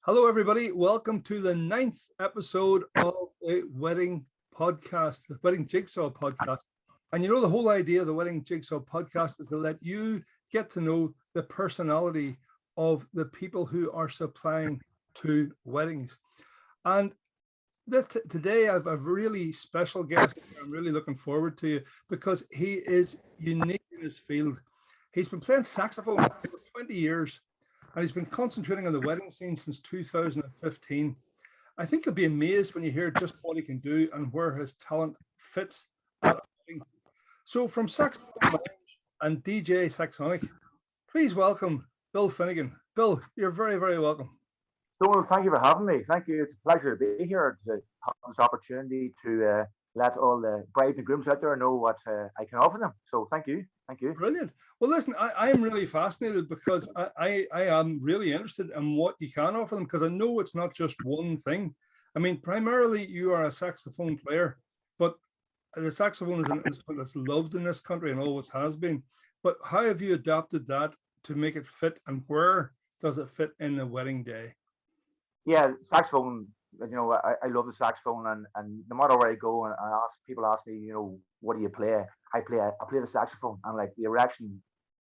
Hello, everybody. Welcome to the 9th episode of the Wedding Podcast, the Wedding Jigsaw Podcast. And you know, the whole idea of the Wedding Jigsaw Podcast is to let you get to know the personality of the people who are supplying to weddings. And today I have a really special guest. I'm really looking forward to you because he is unique in his field. He's been playing saxophone for 20 years. And he's been concentrating on the wedding scene since 2015. I think you'll be amazed when you hear just what he can do and where his talent fits at a wedding. So from Saxophone Lounge and DJ Saxosonic, please welcome Bill Finnegan. Bill, you're very, very welcome. Well, thank you for having me. Thank you. It's a pleasure to be here to have this opportunity to let all the brides and grooms out there know what I can offer them. So thank you. Thank you. Brilliant. Well, listen, I am really fascinated because I am really interested in what you can offer them because I know it's not just one thing. I mean, primarily you are a saxophone player, but the saxophone is an instrument that's loved in this country and always has been. But how have you adapted that to make it fit, and where does it fit in the wedding day? Yeah, saxophone, you know, I love the saxophone, and no matter where I go and people ask me, you know, what do you play? I play the saxophone, and like the reaction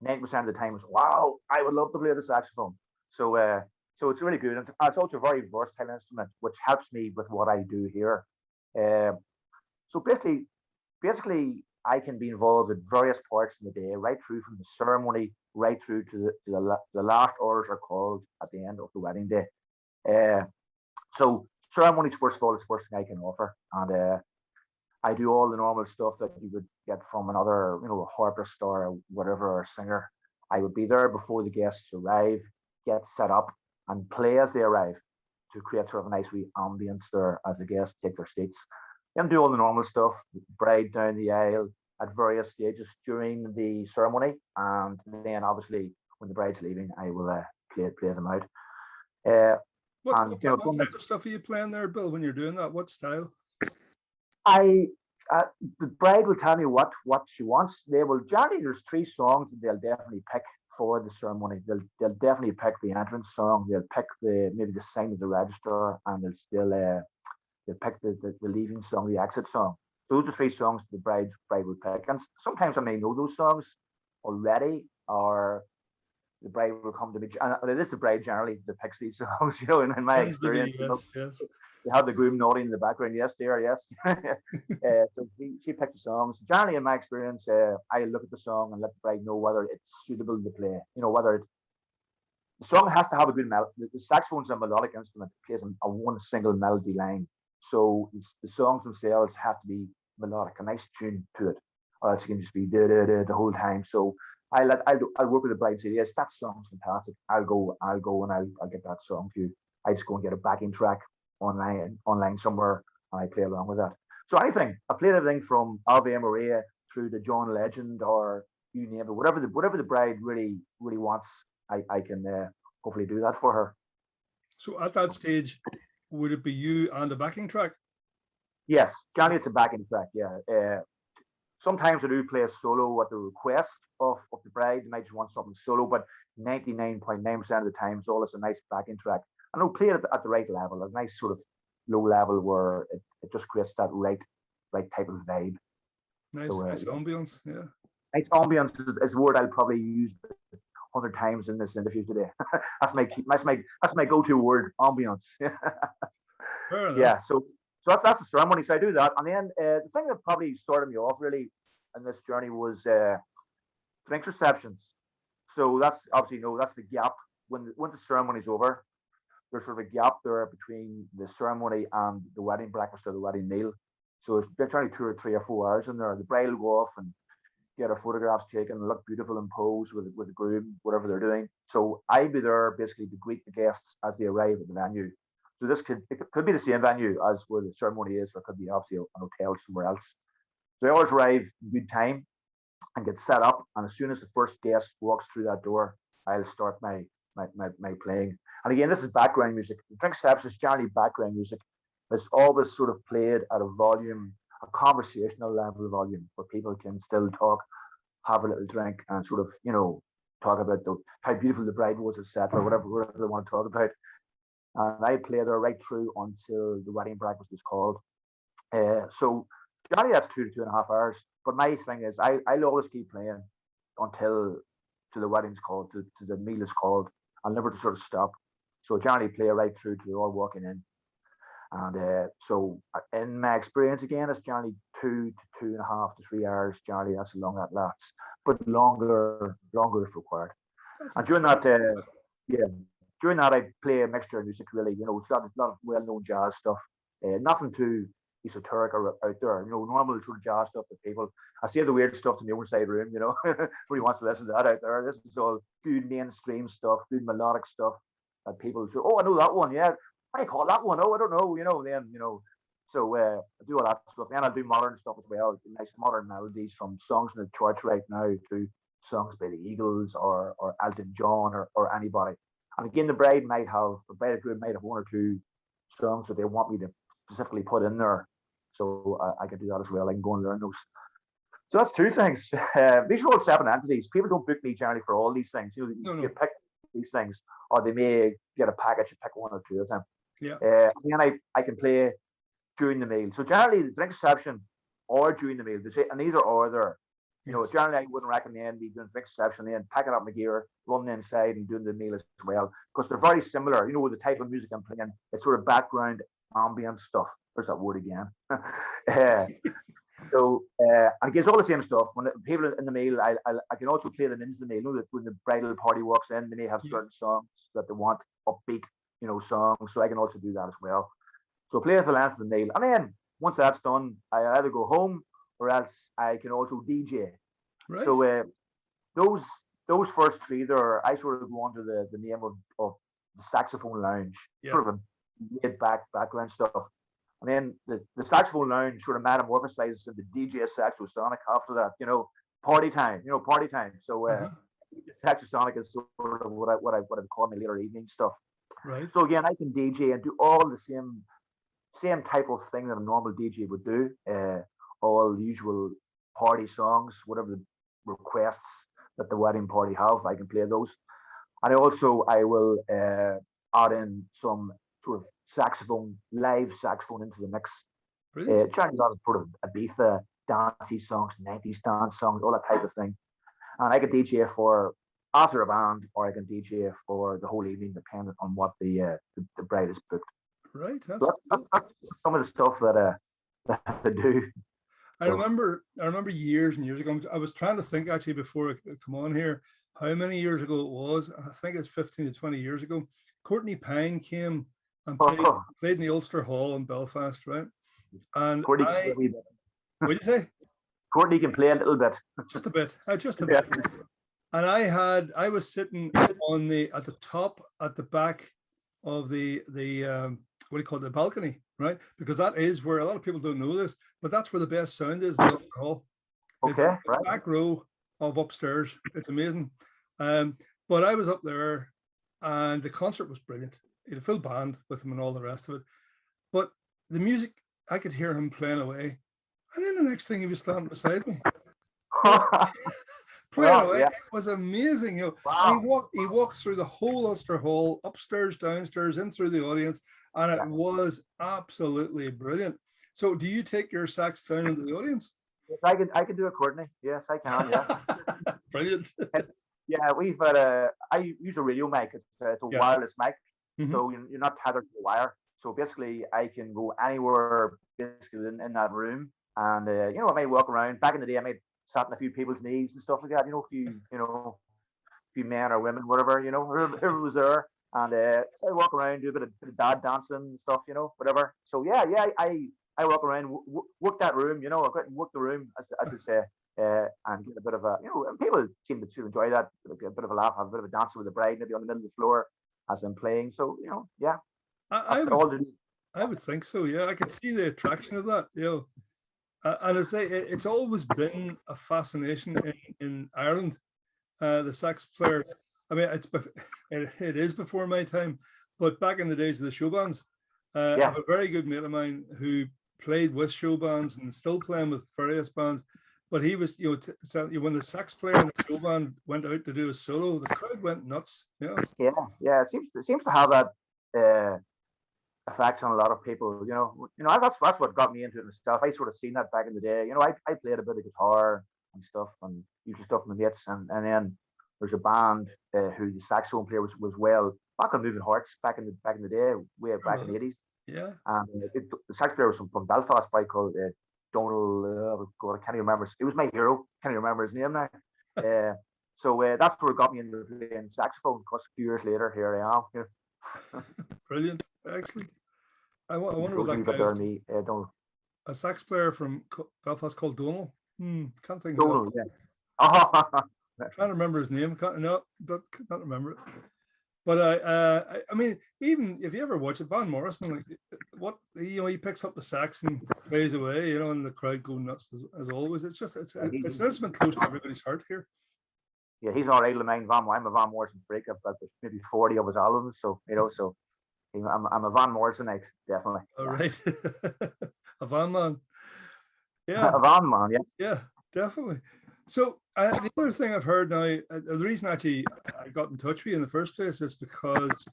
90% of the time is, wow, I would love to play the saxophone. So so it's really good. And it's also a very versatile instrument, which helps me with what I do here. So basically I can be involved in various parts of the day, right through from the ceremony, right through to the last orders are called at the end of the wedding day. So ceremonies, first of all, is the first thing I can offer. And I do all the normal stuff that you would get from another, you know, a harpist or whatever, or a singer. I would be there before the guests arrive, get set up, and play as they arrive to create sort of a nice wee ambience there as the guests take their seats. Then do all the normal stuff, the bride down the aisle at various stages during the ceremony, and then obviously when the bride's leaving, I will play them out. What type of stuff are you playing there, Bill, when you're doing that? What style? The bride will tell me what she wants. They will generally, there's 3 songs that they'll definitely pick for the ceremony. They'll definitely pick the entrance song. They'll pick maybe the sign of the register, and they'll pick the leaving song, the exit song. Those are 3 songs the bride will pick. And sometimes I may know those songs already, or the bride will come to me, and it is the bride generally that picks these songs, you know, in my experience. Yes. You have the groom nodding in the background, yes, dear, yes. So she picks the songs. Generally, in my experience, I look at the song and let the bride know whether it's suitable to play. You know, the song has to have a good melody. The saxophone's a melodic instrument. It plays a one single melody line. So the songs themselves have to be melodic, a nice tune to it, or else it can just be the whole time. So I'll work with the bride and say, yes, that song's fantastic. I'll go and I'll get that song for you. I just go and get a backing track online somewhere, and I play along with that. So anything, I played everything from Ave Maria through to John Legend, or you name it, whatever the bride really wants, I can hopefully do that for her. So at that stage, would it be you and a backing track? Yes, Johnny, it's a backing track. Yeah. Sometimes I do play a solo at the request of the bride. They might just want something solo, but 99.9% of the time, it's always a nice backing track. And I'll play it at the right level, a nice sort of low level where it just creates that right type of vibe. Nice, so, nice ambience, yeah. Nice ambience is a word I'll probably use 100 times in this interview today. that's my go-to word, ambience. Yeah, so that's the ceremony. So I do that, and then the thing that probably started me off really in this journey was drink receptions. So that's obviously that's the gap when the ceremony's over. There's sort of a gap there between the ceremony and the wedding breakfast or the wedding meal. So it's generally 2 or 3 or 4 hours in there. The bride will go off and get her photographs taken, look beautiful and pose with the groom, whatever they're doing. So I'll be there basically to greet the guests as they arrive at the venue. So it could be the same venue as where the ceremony is, or it could be obviously an hotel somewhere else. So they always arrive in good time and get set up. And as soon as the first guest walks through that door, I'll start my playing. And again, this is background music. The drink reception is generally background music. It's always sort of played at a volume, a conversational level volume, where people can still talk, have a little drink, and sort of, you know, talk about how beautiful the bride was, etc., whatever they want to talk about. and I played there right through until the wedding breakfast was called. So generally that's 2 to 2.5 hours. But my thing is, I'll always keep playing until to the wedding's called, to the meal is called. I'll never sort of stop. So generally play right through to all walking in. And so in my experience, again, it's generally 2 to 2.5 to 3 hours. Generally, that's how long that lasts. But longer if required. And during that, during that, I play a mixture of music. Really, it's a lot of well-known jazz stuff. Nothing too esoteric or out there. Normal sort of jazz stuff that people. I see the weird stuff in the outside room. Nobody wants to listen to that out there. This is all good mainstream stuff, good melodic stuff that people say, oh, I know that one. Yeah, what do you call that one? Oh, I don't know. Then so I do all that stuff. And I do modern stuff as well. Nice modern melodies from songs in the church right now to songs by the Eagles or Elton John or anybody. And again, the bride groom might have one or two songs that they want me to specifically put in there. So I can do that as well. I can go and learn those. So that's two things. These are all separate entities. People don't book me generally for all these things. You pick these things, or they may get a package and pick one or two of them. Yeah. And then I can play during the meal. So generally, the drink reception or during the meal. And these are order. Generally, I wouldn't recommend me doing drink reception and packing up my gear, running inside and doing the meal as well, because they're very similar. With the type of music I'm playing, it's sort of background ambient stuff. There's that word again. And it's all the same stuff. When people in the meal, I can also play them into the meal. That when the bridal party walks in, they may have certain songs that they want upbeat, songs. So I can also do that as well. So play for the length of the meal, and then once that's done, I either go home or else I can also DJ. Right. So those first three there, I sort of go under the name of the Saxophone Lounge, sort of a laid back background stuff. And then the Saxophone Lounge sort of metamorphosizes into DJ Saxosonic after that, party time. So Saxosonic is sort of what I would call my later evening stuff. Right. So again, I can DJ and do all the same type of thing that a normal DJ would do. All the usual party songs, whatever the requests that the wedding party have, I can play those. And I will add in some sort of live saxophone into the mix. Trying a lot of sort of Ibiza dancey songs, 90s dance songs, all that type of thing. And I can DJ for after a band, or I can DJ for the whole evening, depending on what the bride is booked. Right. That's some of the stuff that I do. I remember years and years ago. I was trying to think actually before I come on here how many years ago it was. I think it's 15 to 20 years ago. Courtney Pine came and played in the Ulster Hall in Belfast, right? And Courtney what did you say? Courtney can play a little bit. Just a bit. Just a bit. And I was sitting at the top at the back of the what do you call it, the balcony, right? Because that is where a lot of people don't know this, but that's where the best sound is in the hall. It's right. Back row of upstairs. It's amazing. But I was up there and the concert was brilliant. He had a full band with him and all the rest of it. But the music, I could hear him playing away. And then the next thing he was standing beside me. Playing away. Yeah. It was amazing. Wow. And he walked through the whole Ulster Hall, upstairs, downstairs, in through the audience, and it was absolutely brilliant. So do you take your sax down into the audience? Yes, I can do it, Courtney. Yes, I can, yeah. Brilliant. Yeah, we've had I use a radio mic. It's a wireless mic. Mm-hmm. So you're not tethered to the wire. So basically I can go anywhere basically in that room. And I may walk around. Back in the day I may sat on a few people's knees and stuff like that. A few men or women, whatever, whoever was there. And I walk around, do a bit of dad dancing and stuff, whatever. So I walk around, work that room, I go out and work the room, as they say, and get a bit of a, and people seem to enjoy that, a bit of a laugh, have a bit of a dance with the bride, maybe on the middle of the floor as I'm playing. So, yeah. I would think so, yeah. I could see the attraction of that, and I say it's always been a fascination in Ireland, the sax player. I mean, it is before my time, but back in the days of the show bands, I have a very good mate of mine who played with show bands and still playing with various bands. But he was, when the sax player in the show band went out to do a solo, the crowd went nuts. Yeah. It seems to have that effect on a lot of people. That's what got me into it myself. I sort of seen that back in the day. I played a bit of guitar and stuff, and used to stuff with my mates, and then there's a band who the saxophone player was well back on Moving Hearts back in the day, way back in the 80s. Yeah. And the sax player was from Belfast, by called Donald. God, I can't even remember. It was my hero. Can't even remember his name now. So that's where it got me into playing saxophone. Because a few years later, here I am. Brilliant, excellent. I wonder what that guy was. A sax player from Belfast called Donald. Can't think of Donald. Yeah. Trying to remember his name. Can't remember it. But I mean, even if you ever watch it, Van Morrison, like he picks up the sax and plays away, and the crowd go nuts as always. It's an instrument close to everybody's heart here. Yeah, he's an idol of mine. I'm a Van Morrison freak. I've got maybe 40 of his albums, so I'm a Van Morrisonite, definitely. All right, a Van man. Yeah, a Van man. Yeah. Yeah, definitely. So the other thing I've heard now, the reason actually I got in touch with you in the first place is because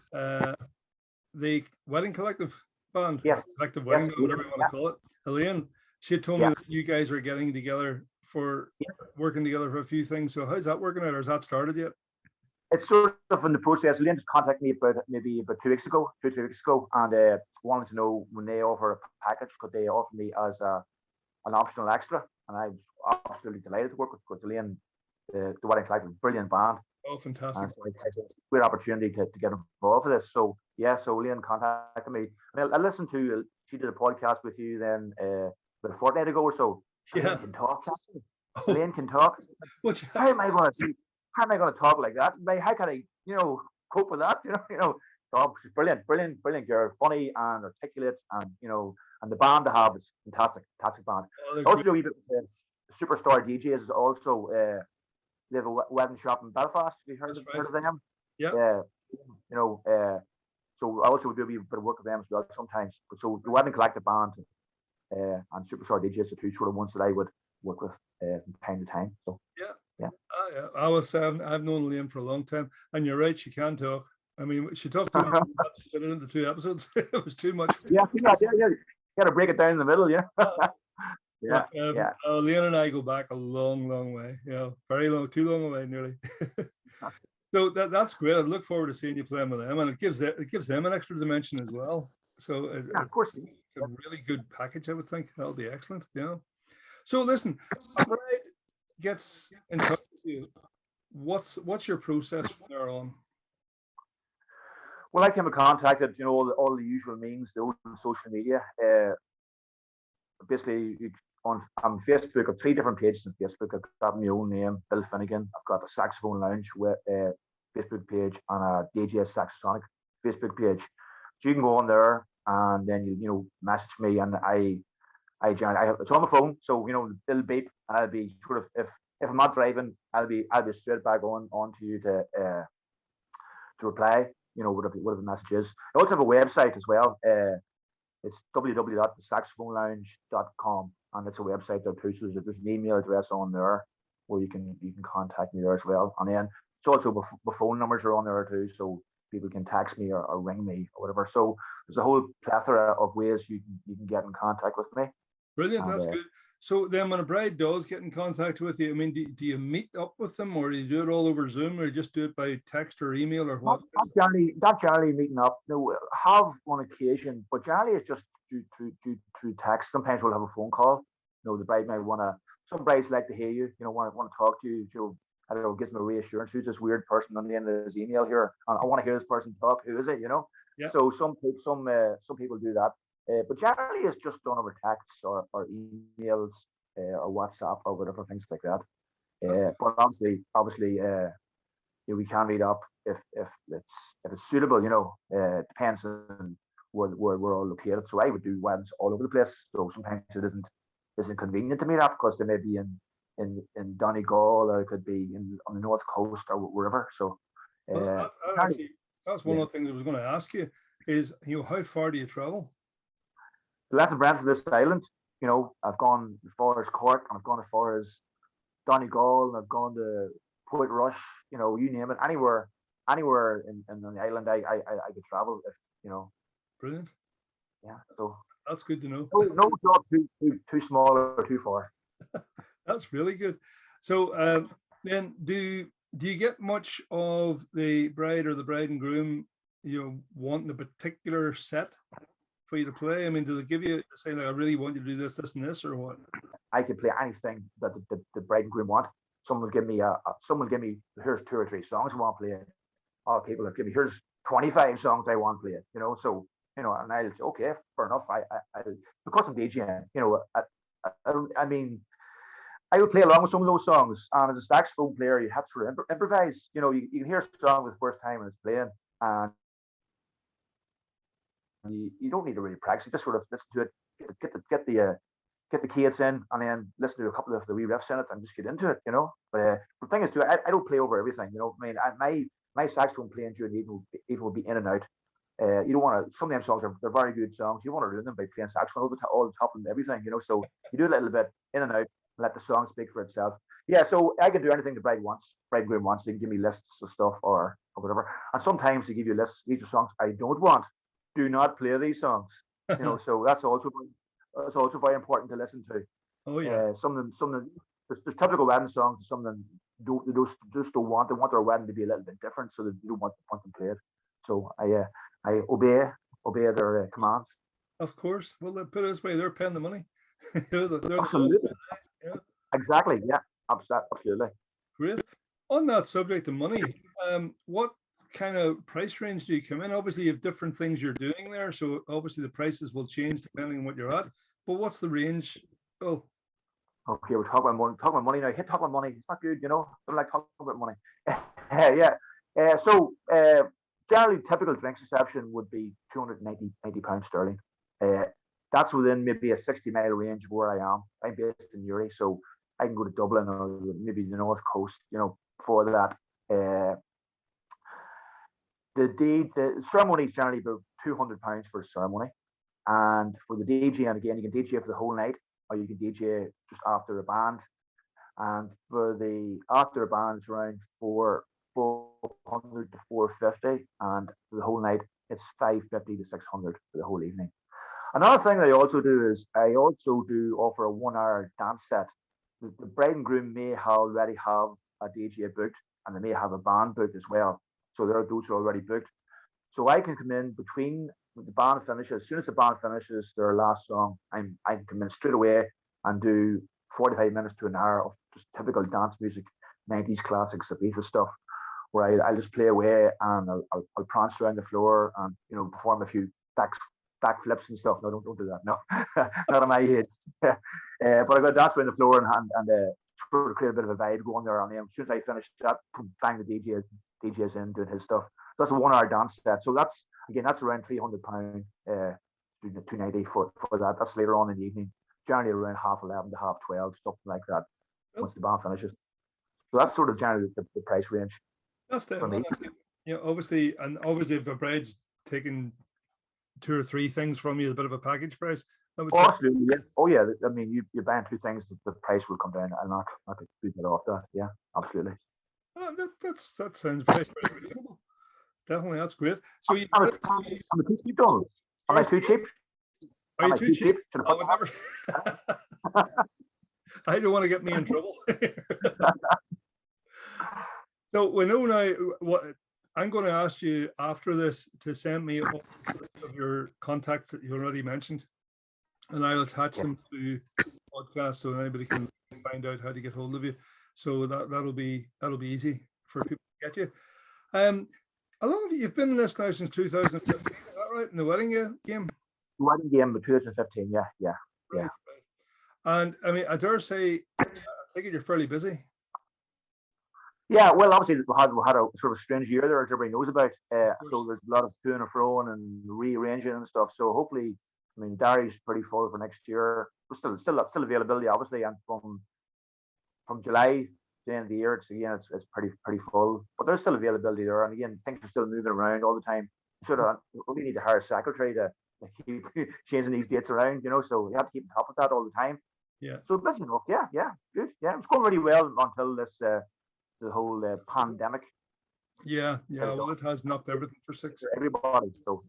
the Wedding Collective band, Collective Wedding, whatever you want to call it, Elaine, she had told me that you guys were getting together for working together for a few things. So how's that working out, or has that started yet? It's sort of in the process. Elaine just contacted me about 2 weeks ago, and wanted to know when they offer a package, could they offer me as an optional extra? And I was absolutely delighted to work with, because Elaine, the Wedding Collective, brilliant band. Oh, fantastic! So it's a great opportunity to get involved with this. So Elaine contacted me, and I listened to. She did a podcast with you then about a fortnight ago or so. Yeah, Elaine can talk. Elaine can talk. How am I going to talk like that? How can I, cope with that? Oh, she's brilliant girl, funny and articulate, and and the band they have is fantastic band. Also, do a wee bit with Superstar DJs is also they have a wedding shop in Belfast. Have you heard of them? Yeah. So I also do a wee bit of work with them as well sometimes. So the Wedding Collective band and Superstar DJs are the two sort of ones that I would work with from time to time. So yeah. I've known Liam for a long time, and you're right, she can talk. I mean, she talked to me into 2 episodes. It was too much. Yeah. You got to break it down in the middle, yeah. Liam and I go back a long way. Very long, too long away, nearly. So that's great. I look forward to seeing you playing with them, and it gives them an extra dimension as well. So of course, it's a really good package. I would think that'll be excellent. So listen, if I gets in touch with you, what's your process from there on? Well, I came in contact at all the usual means, the old social media. Basically, on Facebook, I've 3 different pages on Facebook. I've got my own name, Bill Finnegan. I've got a Saxophone Lounge Facebook page and a DJ Saxosonic Facebook page. So you can go on there and then you message me, and it's on my phone, so it'll beep, and I'll be sort of, if I'm not driving, I'll be straight back on to you to reply, whatever the message is. I also have a website as well. It's www.saxophonlounge.com, and it's a website there too. So there's an email address on there where you can contact me there as well. And then it's also my phone numbers are on there too, so people can text me or ring me or whatever. So there's a whole plethora of ways you can get in contact with me. Brilliant, that's good. So then when a bride does get in contact with you, I mean, do you meet up with them, or do you do it all over Zoom, or you just do it by text or email, or what? Not generally meeting up. No, have on occasion, but generally it's just through text. Sometimes we'll have a phone call. The bride might some brides like to hear you, want to talk to you. I don't know, gives them a reassurance. Who's this weird person on the end of this email here? And I want to hear this person talk. Who is it? Yeah. So some people do that. But generally it's just done over texts or emails or WhatsApp or whatever, things like that. But obviously, we can meet up if it's suitable. It depends on where we're all located. So I would do weddings all over the place. So sometimes it isn't convenient to meet up because they may be in Donegal, or it could be on the north coast or wherever. So that's one of the things I was going to ask you is, how far do you travel? The length and breadth of this island. I've gone as far as Cork, and I've gone as far as Donegal, and I've gone to Portrush. You name it, anywhere anywhere in the island, I could travel if Brilliant. Yeah, so that's good to know. No job too small or too far. That's really good. So then, do you get much of the bride or the bride and groom, wanting a particular set for you to play? I mean, do they give you, say, like, I really want you to do this, this, and this, or what? I can play anything that the bride and groom want. Someone will give me here's 2 or 3 songs I want to play. Other people will give me, here's 25 songs I want to play. So and I'll say, okay, fair enough. I because I'm DJing, I mean, I would play along with some of those songs, and as a saxophone player, you have to sort of improvise. You can hear a song for the first time when it's playing, and you don't need to really practice. You just sort of listen to it, get the kids in, and then listen to a couple of the wee riffs in it, and just get into it. But the thing is, too, I don't play over everything. I mean, my saxophone playing during the evening will be in and out. You don't want to. Some of them songs they're very good songs. You want to ruin them by playing saxophone all the top and everything. So you do a little bit in and out. Let the song speak for itself. Yeah, so I can do anything the bride and groom wants. They can give me lists of stuff or whatever. And sometimes they give you lists. These are songs I don't want. Do not play these songs. So that's also very important to listen to. Oh yeah. Some of them. There's typical wedding songs. Some of them just don't want. They want their wedding to be a little bit different, so they don't want them played. So I obey their commands. Of course. Well, put it this way: they're paying the money. they're Absolutely. Yeah. Exactly. Yeah. Absolutely. Great. On that subject of money, what kind of price range do you come in? Obviously, you have different things you're doing there, so obviously the prices will change depending on what you're at. But what's the range? Oh. Okay, we're talking about money now. Hit talk about money. It's not good, Don't like talking about money. Yeah. So generally, typical drinks reception would be £290 sterling. That's within maybe a 60-mile range of where I am. I'm based in Uri, so I can go to Dublin or maybe the North Coast, for that. The ceremony is generally about £200 for a ceremony, and for the DJ, and again, you can DJ for the whole night, or you can DJ just after a band. And for the after a band, it's around 400 to 450, and for the whole night, it's 550 to 600 for the whole evening. Another thing that I also do is I also do offer a 1-hour dance set. The bride and groom may already have a DJ booked, and they may have a band booked as well. So those are already booked. So I can come in between the band finishes. As soon as the band finishes their last song, I can come in straight away and do 45 minutes to an hour of just typical dance music, 90s classics, Ibiza stuff, where I'll just play away and I'll prance around the floor and perform a few back flips and stuff. No, don't do that. No, not at my age. But I got to dance around the floor and sort of create a bit of a vibe going there. And then as soon as I finish that, bang, the DJ's in doing his stuff. That's a 1-hour dance set. So that's around £300, $290 for that. That's later on in the evening, generally around 11:30 to 12:30, something like that. Once the band finishes. So that's sort of generally the price range. That's for me. Obviously, if a bride's taking 2 or 3 things from you, a bit of a package price. Absolutely, yes. Oh yeah. I mean, you're buying 2 things, the price will come down, and not beat it off that. Yeah, absolutely. That sounds very reasonable. Definitely, that's great. So I'm too cheap, Donald. Am I too cheap? Are you too cheap? I would never. I don't want to get me in trouble. So we know now what I'm going to ask you after this to send me all of your contacts that you already mentioned, and I'll attach them to the podcast so anybody can find out how to get hold of you. So that'll be easy for people to get you. How long have you've been in this now since 2015? Is that right? In the wedding game? Wedding game of 2015. Yeah. Right. And I mean, I dare say, I think you're fairly busy. Yeah, well, obviously we had a sort of strange year there, as everybody knows about. So there's a lot of to and fro and rearranging and stuff. So hopefully, I mean, Derry's pretty full for next year. We're still availability, obviously, and from July to the end of the year, it's pretty full. But there's still availability there, and again, things are still moving around all the time. We need to hire a secretary to keep changing these dates around, So you have to keep on top of that all the time. Yeah. So busy enough. Yeah, good. Yeah, it's going really well until this. The whole pandemic Yeah, well, it has knocked everything for 6. Everybody, so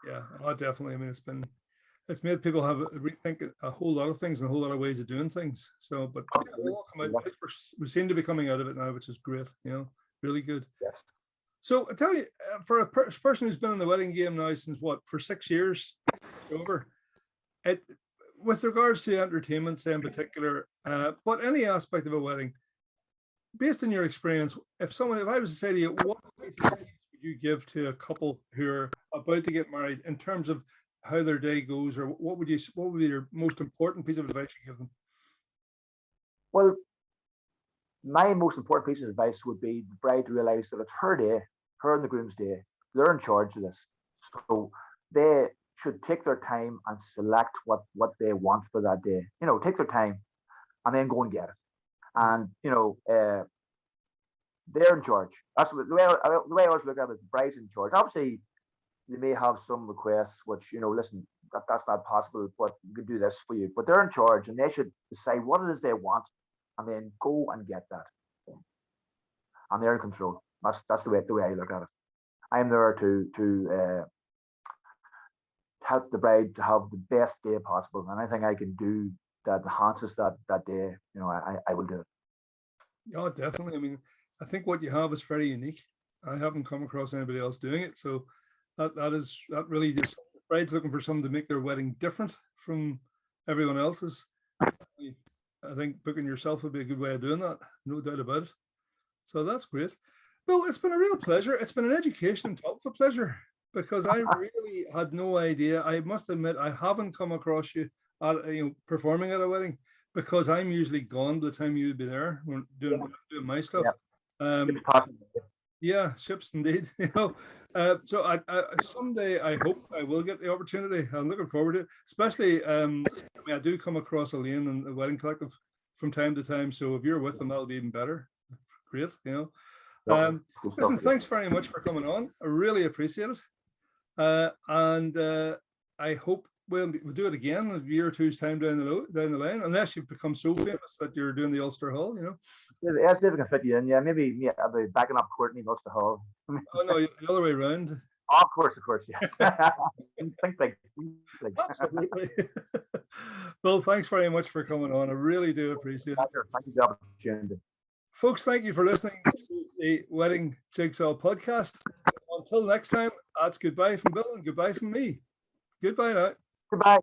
Yeah, definitely. I mean, it's made people have rethink a whole lot of things and a whole lot of ways of doing things. So, but yeah, we'll all come out. I think we seem to be coming out of it now, which is great. Really good. Yes. So I tell you, for a person who's been in the wedding game now since for 6 years, over it, with regards to entertainment, say in particular, but any aspect of a wedding, based on your experience, if I was to say to you, what advice would you give to a couple who are about to get married in terms of how their day goes, or what would be your most important piece of advice you give them? Well, my most important piece of advice would be the bride to realize that it's her day, her and the groom's day. They're in charge of this. So they should take their time and select what they want for that day. Take their time and then go and get it. And, they're in charge. That's the way I always look at it. The bride's in charge. Obviously, they may have some requests, which, listen, that's not possible, but we could do this for you. But they're in charge, and they should decide what it is they want, and then go and get that. And they're in control. That's the way I look at it. I'm there to help the bride to have the best day possible, and anything I can do that enhances that day, I will do it. Yeah, definitely. I mean, I think what you have is very unique. I haven't come across anybody else doing it, so that really just the bride's looking for something to make their wedding different from everyone else's. I think booking yourself would be a good way of doing that, no doubt about it. So that's great. Well, it's been a real pleasure. It's been an education and talk for pleasure, because I really had no idea. I must admit, I haven't come across you at performing at a wedding, because I'm usually gone by the time you'd be there doing my stuff. Yeah, ships indeed. So I someday I hope I will get the opportunity. I'm looking forward to it. Especially, I do come across Elaine and the Wedding Collective from time to time. So if you're with them, that'll be even better. Great, Listen, thanks very much for coming on. I really appreciate it. And I hope we'll do it again a year or two's time down the line, unless you've become so famous that you're doing the Ulster Hall, Yeah, see if we can fit you in. Yeah, maybe I'll be backing up Courtney Ulster Hall. Oh no, the other way around. Oh, of course, yes. Think big. Absolutely. Well, thanks very much for coming on. I really do appreciate it. Thank you for the opportunity. Folks, thank you for listening to the Wedding Jigsaw podcast. Until next time, that's goodbye from Bill and goodbye from me. Goodbye now. Goodbye.